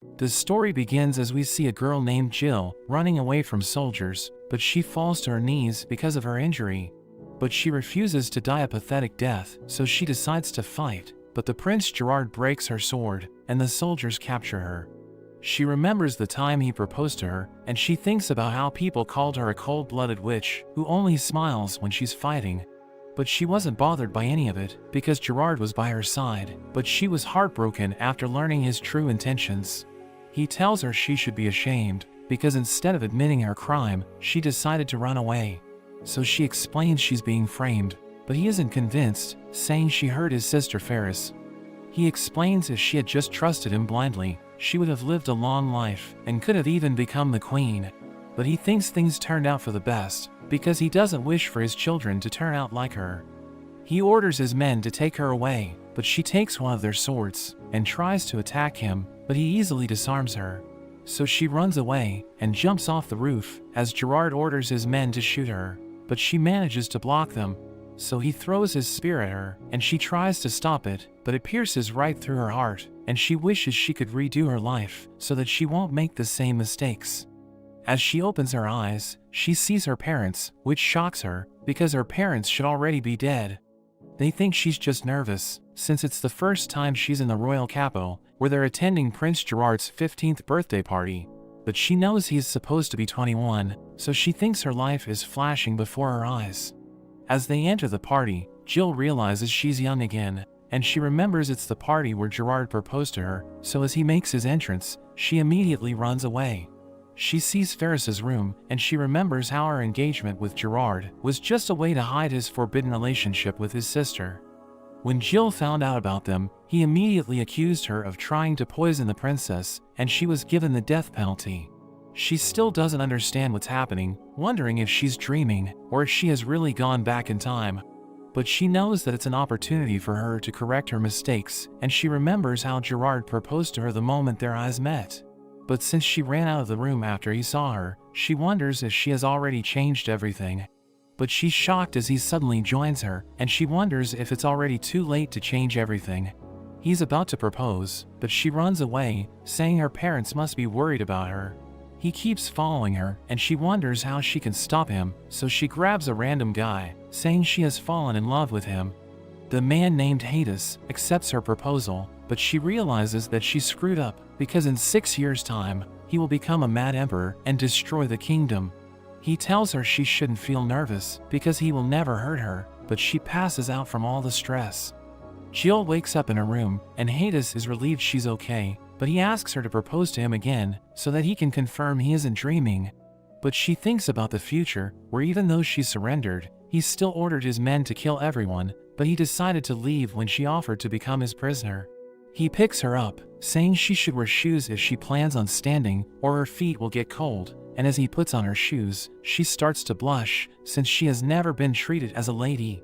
The story begins as we see a girl named Jill running away from soldiers, but she falls to her knees because of her injury. But she refuses to die a pathetic death, so she decides to fight, but the Prince Gerard breaks her sword, and the soldiers capture her. She remembers the time he proposed to her, and she thinks about how people called her a cold-blooded witch who only smiles when she's fighting. But she wasn't bothered by any of it, because Gerard was by her side, but she was heartbroken after learning his true intentions. He tells her she should be ashamed, because instead of admitting her crime, she decided to run away. So she explains she's being framed, but he isn't convinced, saying she hurt his sister Ferris. He explains if she had just trusted him blindly, she would have lived a long life and could have even become the queen. But he thinks things turned out for the best, because he doesn't wish for his children to turn out like her. He orders his men to take her away, but she takes one of their swords and tries to attack him, but he easily disarms her. So she runs away and jumps off the roof as Gerard orders his men to shoot her, but she manages to block them. So he throws his spear at her, and she tries to stop it, but it pierces right through her heart, and she wishes she could redo her life so that she won't make the same mistakes. As she opens her eyes, she sees her parents, which shocks her, because her parents should already be dead. They think she's just nervous, since it's the first time she's in the royal capital, where they're attending Prince Gerard's 15th birthday party. But she knows he is supposed to be 21, so she thinks her life is flashing before her eyes. As they enter the party, Jill realizes she's young again, and she remembers it's the party where Gerard proposed to her, so as he makes his entrance, she immediately runs away. She sees Ferris's room, and she remembers how her engagement with Gerard was just a way to hide his forbidden relationship with his sister. When Jill found out about them, he immediately accused her of trying to poison the princess, and she was given the death penalty. She still doesn't understand what's happening, wondering if she's dreaming, or if she has really gone back in time. But she knows that it's an opportunity for her to correct her mistakes, and she remembers how Gerard proposed to her the moment their eyes met. But since she ran out of the room after he saw her, she wonders if she has already changed everything. But she's shocked as he suddenly joins her, and she wonders if it's already too late to change everything. He's about to propose, but she runs away, saying her parents must be worried about her. He keeps following her, and she wonders how she can stop him, so she grabs a random guy, saying she has fallen in love with him. The man named Hades accepts her proposal, but she realizes that she screwed up, because in 6 years' time, he will become a mad emperor and destroy the kingdom. He tells her she shouldn't feel nervous, because he will never hurt her, but she passes out from all the stress. Jill wakes up in her room, and Hades is relieved she's okay, but he asks her to propose to him again, so that he can confirm he isn't dreaming. But she thinks about the future, where even though she surrendered, he still ordered his men to kill everyone, but he decided to leave when she offered to become his prisoner. He picks her up, saying she should wear shoes if she plans on standing, or her feet will get cold, and as he puts on her shoes, she starts to blush, since she has never been treated as a lady.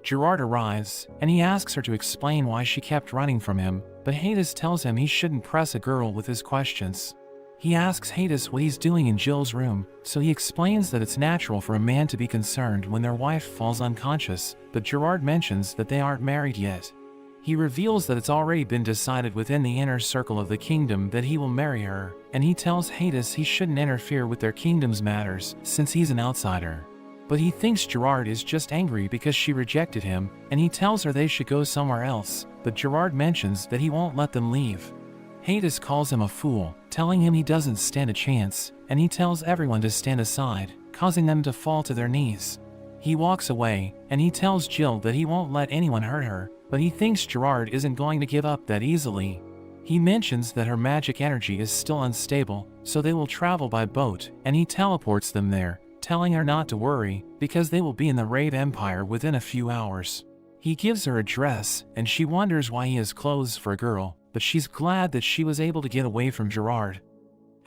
Gerard arrives, and he asks her to explain why she kept running from him, but Hades tells him he shouldn't press a girl with his questions. He asks Hades what he's doing in Jill's room, so he explains that it's natural for a man to be concerned when their wife falls unconscious, but Gerard mentions that they aren't married yet. He reveals that it's already been decided within the inner circle of the kingdom that he will marry her, and he tells Hades he shouldn't interfere with their kingdom's matters since he's an outsider. But he thinks Gerard is just angry because she rejected him, and he tells her they should go somewhere else, but Gerard mentions that he won't let them leave. Hades calls him a fool, telling him he doesn't stand a chance, and he tells everyone to stand aside, causing them to fall to their knees. He walks away, and he tells Jill that he won't let anyone hurt her, but he thinks Gerard isn't going to give up that easily. He mentions that her magic energy is still unstable, so they will travel by boat, and he teleports them there, telling her not to worry, because they will be in the Rave Empire within a few hours. He gives her a dress, and she wonders why he has clothes for a girl, but she's glad that she was able to get away from Gerard.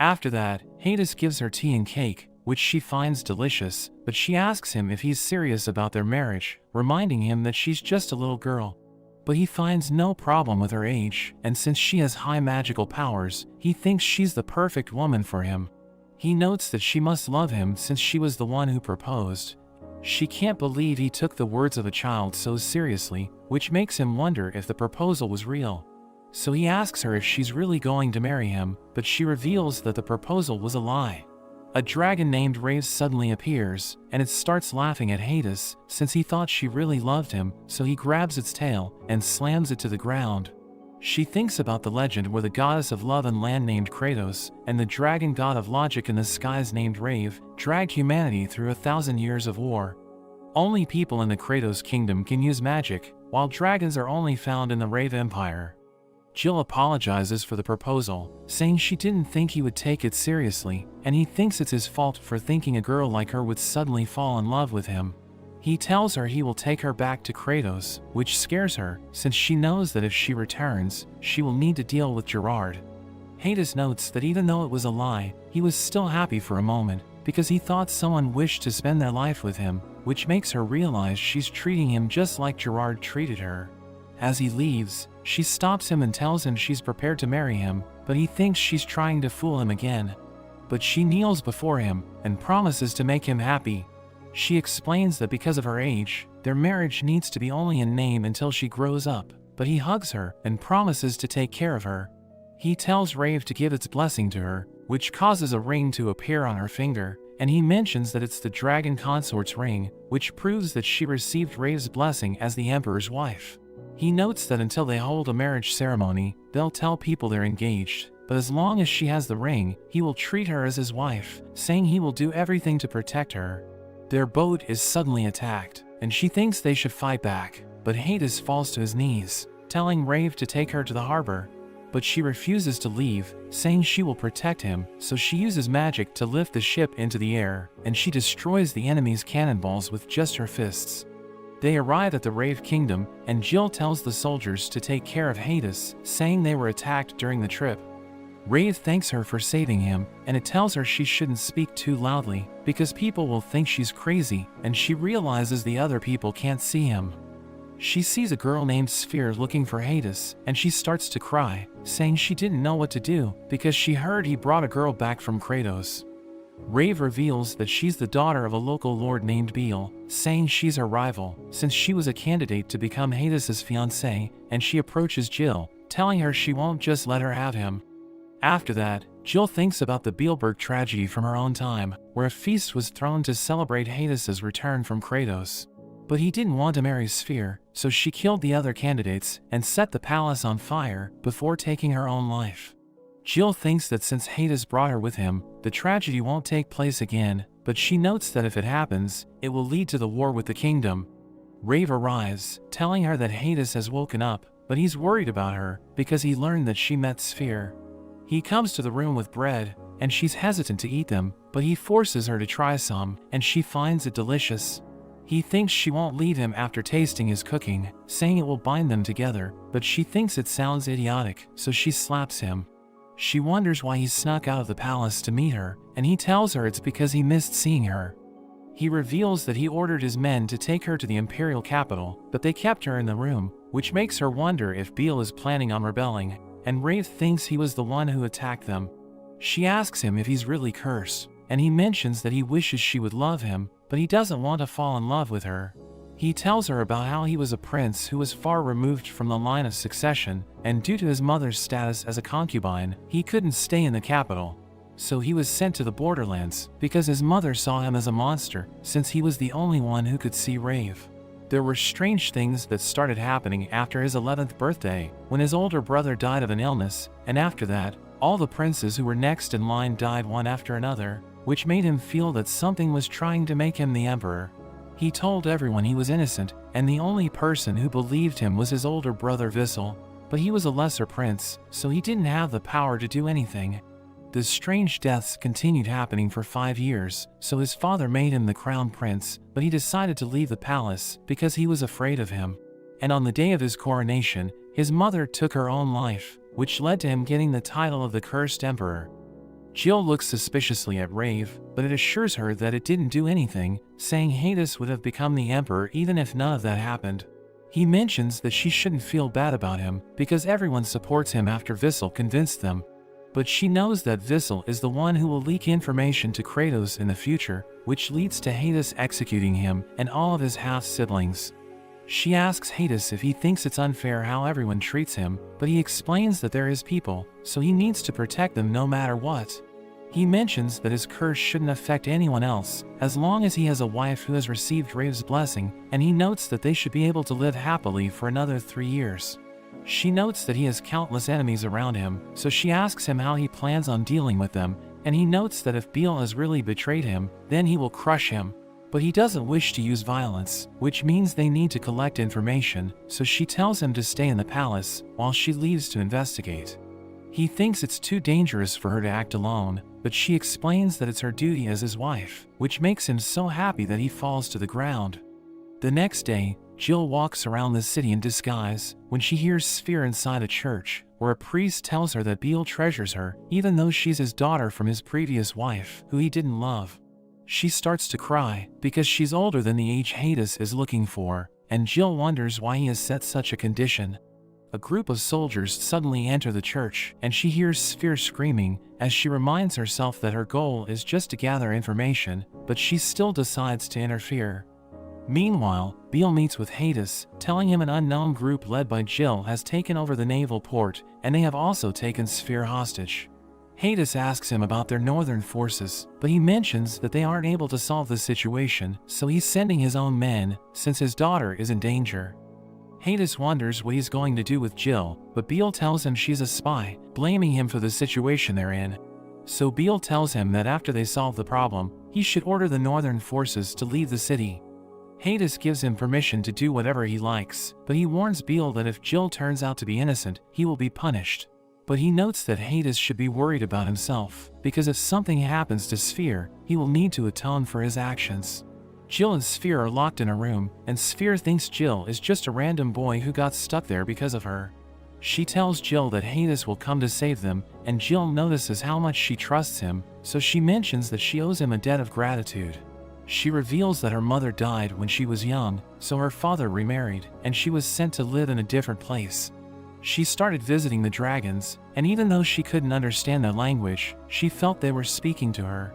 After that, Hades gives her tea and cake, which she finds delicious, but she asks him if he's serious about their marriage, reminding him that she's just a little girl. But he finds no problem with her age, and since she has high magical powers, he thinks she's the perfect woman for him. He notes that she must love him since she was the one who proposed. She can't believe he took the words of a child so seriously, which makes him wonder if the proposal was real. So he asks her if she's really going to marry him, but she reveals that the proposal was a lie. A dragon named Rave suddenly appears, and it starts laughing at Hades since he thought she really loved him, so he grabs its tail and slams it to the ground. She thinks about the legend where the goddess of love and land named Kratos and the dragon god of logic in the skies named Rave dragged humanity through 1,000 years of war. Only people in the Kratos kingdom can use magic, while dragons are only found in the Rave Empire. Jill apologizes for the proposal, saying she didn't think he would take it seriously, and he thinks it's his fault for thinking a girl like her would suddenly fall in love with him. He tells her he will take her back to Kratos, which scares her, since she knows that if she returns, she will need to deal with Gerard. Hades notes that even though it was a lie, he was still happy for a moment, because he thought someone wished to spend their life with him, which makes her realize she's treating him just like Gerard treated her. As he leaves, she stops him and tells him she's prepared to marry him, but he thinks she's trying to fool him again. But she kneels before him and promises to make him happy. She explains that because of her age, their marriage needs to be only in name until she grows up, but he hugs her and promises to take care of her. He tells Rave to give its blessing to her, which causes a ring to appear on her finger, and he mentions that it's the dragon consort's ring, which proves that she received Rave's blessing as the emperor's wife. He notes that until they hold a marriage ceremony, they'll tell people they're engaged, but as long as she has the ring, he will treat her as his wife, saying he will do everything to protect her. Their boat is suddenly attacked, and she thinks they should fight back, but Hades falls to his knees, telling Rave to take her to the harbor. But she refuses to leave, saying she will protect him, so she uses magic to lift the ship into the air, and she destroys the enemy's cannonballs with just her fists. They arrive at the Rave Kingdom, and Jill tells the soldiers to take care of Hades, saying they were attacked during the trip. Rave thanks her for saving him, and it tells her she shouldn't speak too loudly, because people will think she's crazy, and she realizes the other people can't see him. She sees a girl named Sphere looking for Hades, and she starts to cry, saying she didn't know what to do, because she heard he brought a girl back from Kratos. Rave reveals that she's the daughter of a local lord named Beal, saying she's her rival, since she was a candidate to become Hades' fiancée, and she approaches Jill, telling her she won't just let her have him. After that, Jill thinks about the Beelberg tragedy from her own time, where a feast was thrown to celebrate Hades' return from Kratos. But he didn't want to marry Sphere, so she killed the other candidates and set the palace on fire before taking her own life. Jill thinks that since Hades brought her with him, the tragedy won't take place again, but she notes that if it happens, it will lead to the war with the kingdom. Rave arrives, telling her that Hades has woken up, but he's worried about her because he learned that she met Sphere. He comes to the room with bread, and she's hesitant to eat them, but he forces her to try some, and she finds it delicious. He thinks she won't leave him after tasting his cooking, saying it will bind them together, but she thinks it sounds idiotic, so she slaps him. She wonders why he snuck out of the palace to meet her, and he tells her it's because he missed seeing her. He reveals that he ordered his men to take her to the imperial capital, but they kept her in the room, which makes her wonder if Beal is planning on rebelling, and Rave thinks he was the one who attacked them. She asks him if he's really cursed, and he mentions that he wishes she would love him, but he doesn't want to fall in love with her. He tells her about how he was a prince who was far removed from the line of succession, and due to his mother's status as a concubine, he couldn't stay in the capital. So he was sent to the borderlands, because his mother saw him as a monster, since he was the only one who could see Rave. There were strange things that started happening after his 11th birthday, when his older brother died of an illness, and after that, all the princes who were next in line died one after another, which made him feel that something was trying to make him the emperor. He told everyone he was innocent, and the only person who believed him was his older brother Vissel, but he was a lesser prince, so he didn't have the power to do anything. The strange deaths continued happening for 5 years, so his father made him the crown prince, but he decided to leave the palace because he was afraid of him. And on the day of his coronation, his mother took her own life, which led to him getting the title of the Cursed Emperor. Jill looks suspiciously at Rave, but it assures her that it didn't do anything, saying Hades would have become the emperor even if none of that happened. He mentions that she shouldn't feel bad about him, because everyone supports him after Vissel convinced them. But she knows that Vissel is the one who will leak information to Kratos in the future, which leads to Hades executing him and all of his half-siblings. She asks Hades if he thinks it's unfair how everyone treats him, but he explains that they're his people, so he needs to protect them no matter what. He mentions that his curse shouldn't affect anyone else, as long as he has a wife who has received Rave's blessing, and he notes that they should be able to live happily for another 3 years. She notes that he has countless enemies around him, so she asks him how he plans on dealing with them, and he notes that if Beal has really betrayed him, then he will crush him. But he doesn't wish to use violence, which means they need to collect information, so she tells him to stay in the palace, while she leaves to investigate. He thinks it's too dangerous for her to act alone, but she explains that it's her duty as his wife, which makes him so happy that he falls to the ground. The next day, Jill walks around the city in disguise, when she hears Sphere inside a church, where a priest tells her that Beal treasures her, even though she's his daughter from his previous wife, who he didn't love. She starts to cry, because she's older than the age Hades is looking for, and Jill wonders why he has set such a condition. A group of soldiers suddenly enter the church, and she hears Sphere screaming, as she reminds herself that her goal is just to gather information, but she still decides to interfere. Meanwhile, Beal meets with Hades, telling him an unknown group led by Jill has taken over the naval port, and they have also taken Sphere hostage. Hades asks him about their northern forces, but he mentions that they aren't able to solve the situation, so he's sending his own men, since his daughter is in danger. Hades wonders what he's going to do with Jill, but Beal tells him she's a spy, blaming him for the situation they're in. So Beal tells him that after they solve the problem, he should order the northern forces to leave the city. Hades gives him permission to do whatever he likes, but he warns Beal that if Jill turns out to be innocent, he will be punished. But he notes that Hades should be worried about himself, because if something happens to Sphere, he will need to atone for his actions. Jill and Sphere are locked in a room, and Sphere thinks Jill is just a random boy who got stuck there because of her. She tells Jill that Hades will come to save them, and Jill notices how much she trusts him, so she mentions that she owes him a debt of gratitude. She reveals that her mother died when she was young, so her father remarried, and she was sent to live in a different place. She started visiting the dragons, and even though she couldn't understand their language, she felt they were speaking to her.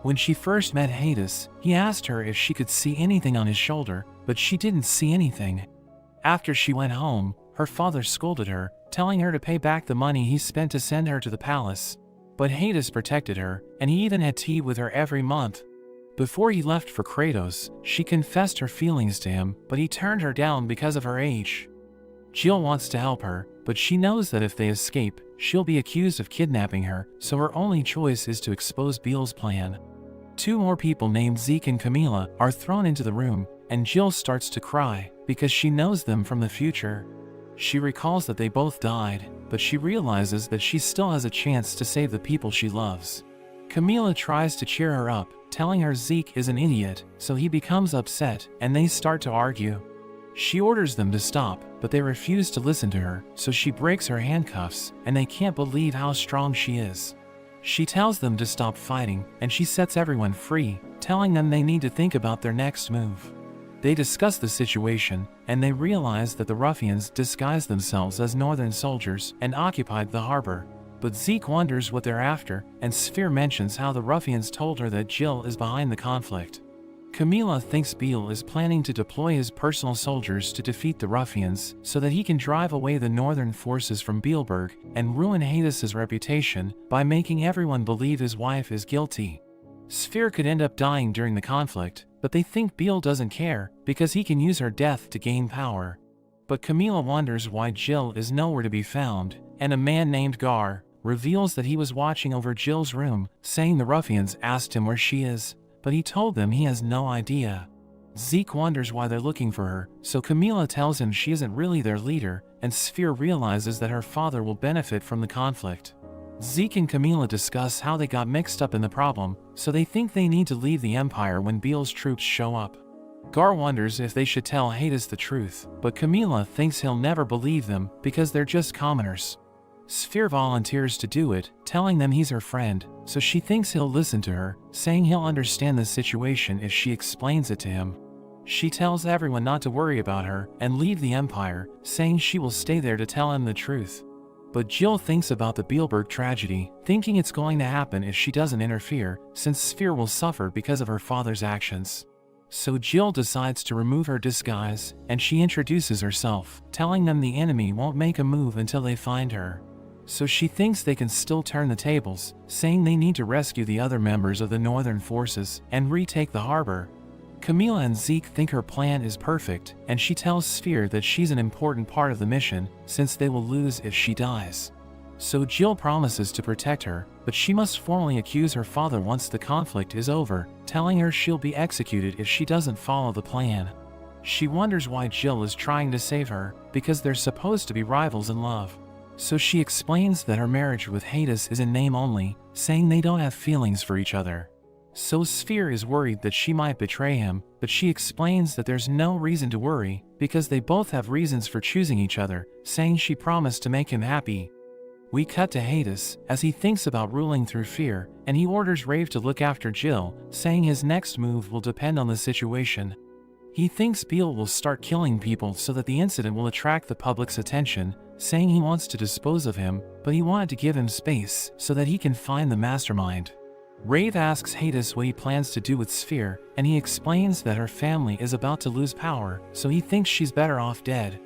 When she first met Hades, he asked her if she could see anything on his shoulder, but she didn't see anything. After she went home, her father scolded her, telling her to pay back the money he spent to send her to the palace. But Hades protected her, and he even had tea with her every month. Before he left for Kratos, she confessed her feelings to him, but he turned her down because of her age. Jill wants to help her, but she knows that if they escape, she'll be accused of kidnapping her, so her only choice is to expose Beal's plan. 2 more people named Zeke and Camila are thrown into the room, and Jill starts to cry, because she knows them from the future. She recalls that they both died, but she realizes that she still has a chance to save the people she loves. Camila tries to cheer her up, telling her Zeke is an idiot, so he becomes upset, and they start to argue. She orders them to stop, but they refuse to listen to her, so she breaks her handcuffs, and they can't believe how strong she is. She tells them to stop fighting, and she sets everyone free, telling them they need to think about their next move. They discuss the situation, and they realize that the ruffians disguised themselves as northern soldiers and occupied the harbor. But Zeke wonders what they're after, and Sphere mentions how the ruffians told her that Jill is behind the conflict. Camila thinks Beal is planning to deploy his personal soldiers to defeat the ruffians so that he can drive away the northern forces from Beelberg and ruin Hades' reputation by making everyone believe his wife is guilty. Sphere could end up dying during the conflict, but they think Beal doesn't care because he can use her death to gain power. But Camila wonders why Jill is nowhere to be found, and a man named Gar reveals that he was watching over Jill's room, saying the ruffians asked him where she is, but he told them he has no idea. Zeke wonders why they're looking for her, so Camila tells him she isn't really their leader, and Sphere realizes that her father will benefit from the conflict. Zeke and Camila discuss how they got mixed up in the problem, so they think they need to leave the Empire when Beal's troops show up. Gar wonders if they should tell Hades the truth, but Camila thinks he'll never believe them because they're just commoners. Sphere volunteers to do it, telling them he's her friend, so she thinks he'll listen to her, saying he'll understand the situation if she explains it to him. She tells everyone not to worry about her and leave the Empire, saying she will stay there to tell him the truth. But Jill thinks about the Beelberg tragedy, thinking it's going to happen if she doesn't interfere, since Sphere will suffer because of her father's actions. So Jill decides to remove her disguise, and she introduces herself, telling them the enemy won't make a move until they find her. So she thinks they can still turn the tables, saying they need to rescue the other members of the Northern forces and retake the harbor. Camila and Zeke think her plan is perfect, and she tells Sphere that she's an important part of the mission, since they will lose if she dies. So Jill promises to protect her, but she must formally accuse her father once the conflict is over, telling her she'll be executed if she doesn't follow the plan. She wonders why Jill is trying to save her, because they're supposed to be rivals in love. So she explains that her marriage with Hades is in name only, saying they don't have feelings for each other. So Sphere is worried that she might betray him, but she explains that there's no reason to worry, because they both have reasons for choosing each other, saying she promised to make him happy. We cut to Hades, as he thinks about ruling through fear, and he orders Rave to look after Jill, saying his next move will depend on the situation. He thinks Beale will start killing people so that the incident will attract the public's attention, saying he wants to dispose of him, but he wanted to give him space so that he can find the mastermind. Rave asks Hades what he plans to do with Sphere, and he explains that her family is about to lose power, so he thinks she's better off dead.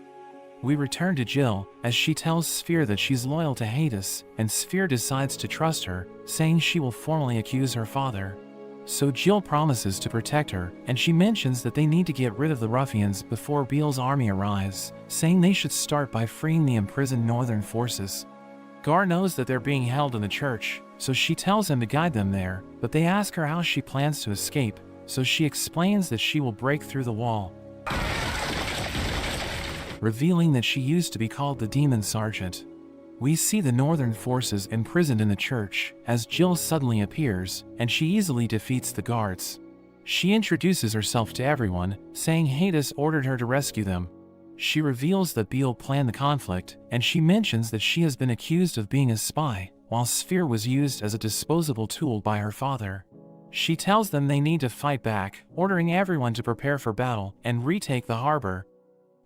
We return to Jill, as she tells Sphere that she's loyal to Hades, and Sphere decides to trust her, saying she will formally accuse her father. So Jill promises to protect her, and she mentions that they need to get rid of the ruffians before Beale's army arrives, saying they should start by freeing the imprisoned Northern forces. Gar knows that they're being held in the church, so she tells him to guide them there, but they ask her how she plans to escape, so she explains that she will break through the wall, revealing that she used to be called the Demon Sergeant. We see the Northern forces imprisoned in the church, as Jill suddenly appears, and she easily defeats the guards. She introduces herself to everyone, saying Hades ordered her to rescue them. She reveals that Beale planned the conflict, and she mentions that she has been accused of being a spy, while Sphere was used as a disposable tool by her father. She tells them they need to fight back, ordering everyone to prepare for battle and retake the harbor.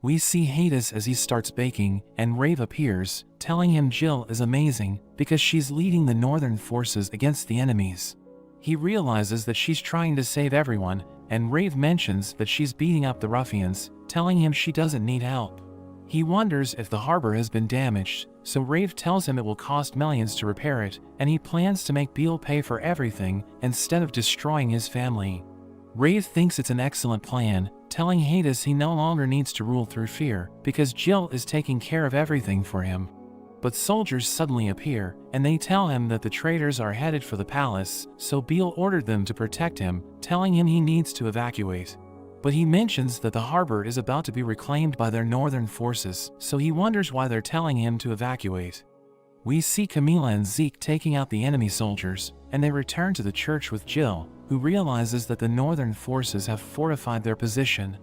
We see Hades as he starts baking, and Rave appears, telling him Jill is amazing because she's leading the Northern forces against the enemies. He realizes that she's trying to save everyone, and Rave mentions that she's beating up the ruffians, telling him she doesn't need help. He wonders if the harbor has been damaged, so Rave tells him it will cost millions to repair it, and he plans to make Beale pay for everything instead of destroying his family. Rave thinks it's an excellent plan, telling Hades he no longer needs to rule through fear, because Jill is taking care of everything for him. But soldiers suddenly appear, and they tell him that the traitors are headed for the palace, so Beale ordered them to protect him, telling him he needs to evacuate. But he mentions that the harbor is about to be reclaimed by their Northern forces, so he wonders why they're telling him to evacuate. We see Camila and Zeke taking out the enemy soldiers, and they return to the church with Jill, who realizes that the Northern forces have fortified their position,